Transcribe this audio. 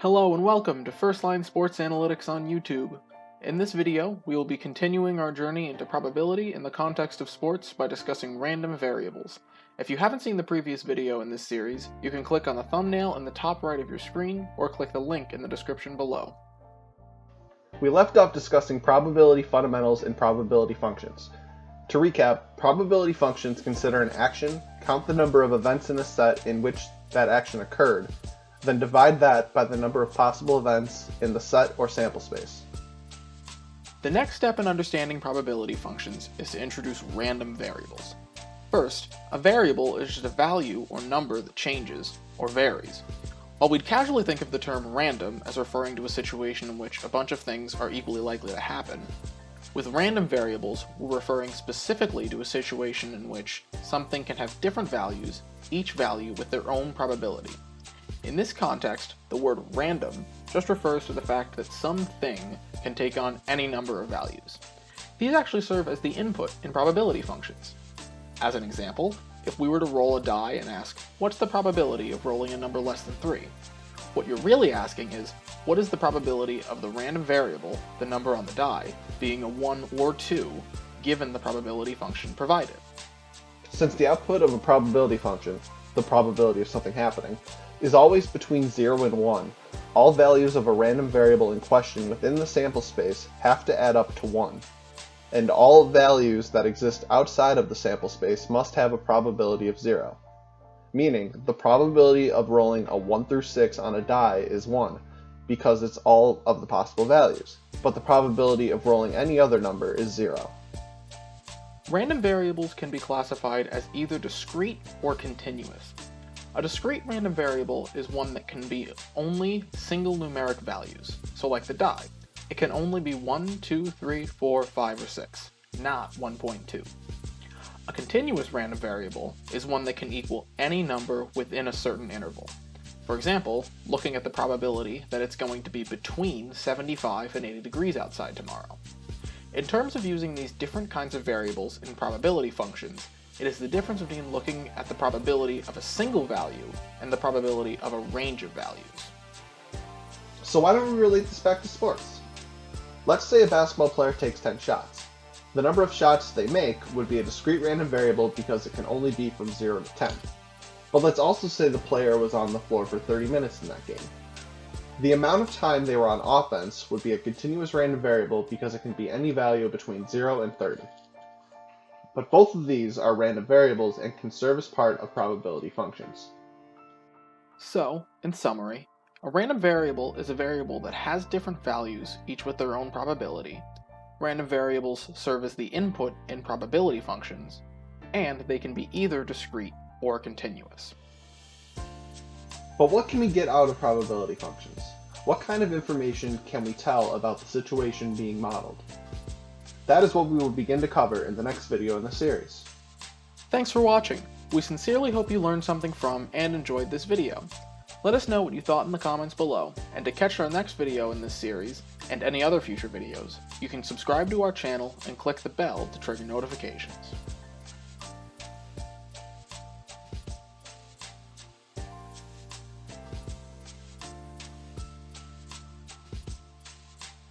Hello and welcome to First Line Sports Analytics on YouTube. In this video, we will be continuing our journey into probability in the context of sports by discussing random variables. If you haven't seen the previous video in this series, you can click on the thumbnail in the top right of your screen or click the link in the description below. We left off discussing probability fundamentals and probability functions. To recap, probability functions consider an action, count the number of events in a set in which that action occurred, then divide that by the number of possible events in the set or sample space. The next step in understanding probability functions is to introduce random variables. First, a variable is just a value or number that changes, or varies. While we'd casually think of the term random as referring to a situation in which a bunch of things are equally likely to happen, with random variables, we're referring specifically to a situation in which something can have different values, each value with their own probability. In this context, the word random just refers to the fact that some thing can take on any number of values. These actually serve as the input in probability functions. As an example, if we were to roll a die and ask, what's the probability of rolling a number less than 3? What you're really asking is, what is the probability of the random variable, the number on the die, being a 1 or 2, given the probability function provided? Since the output of a probability function, the probability of something happening, is always between 0 and 1, all values of a random variable in question within the sample space have to add up to 1, and all values that exist outside of the sample space must have a probability of 0. Meaning, the probability of rolling a 1 through 6 on a die is 1, because it's all of the possible values, but the probability of rolling any other number is 0. Random variables can be classified as either discrete or continuous. A discrete random variable is one that can be only single numeric values, so like the die. It can only be 1, 2, 3, 4, 5, or 6, not 1.2. A continuous random variable is one that can equal any number within a certain interval. For example, looking at the probability that it's going to be between 75 and 80 degrees outside tomorrow. In terms of using these different kinds of variables in probability functions, it is the difference between looking at the probability of a single value and the probability of a range of values. So why don't we relate this back to sports? Let's say a basketball player takes 10 shots. The number of shots they make would be a discrete random variable because it can only be from 0 to 10. But let's also say the player was on the floor for 30 minutes in that game. The amount of time they were on offense would be a continuous random variable because it can be any value between 0 and 30. But both of these are random variables and can serve as part of probability functions. So, in summary, a random variable is a variable that has different values, each with their own probability. Random variables serve as the input in probability functions, and they can be either discrete or continuous. But what can we get out of probability functions? What kind of information can we tell about the situation being modeled? That is what we will begin to cover in the next video in the series. Thanks for watching. We sincerely hope you learned something from and enjoyed this video. Let us know what you thought in the comments below, and to catch our next video in this series, and any other future videos, you can subscribe to our channel and click the bell to trigger notifications.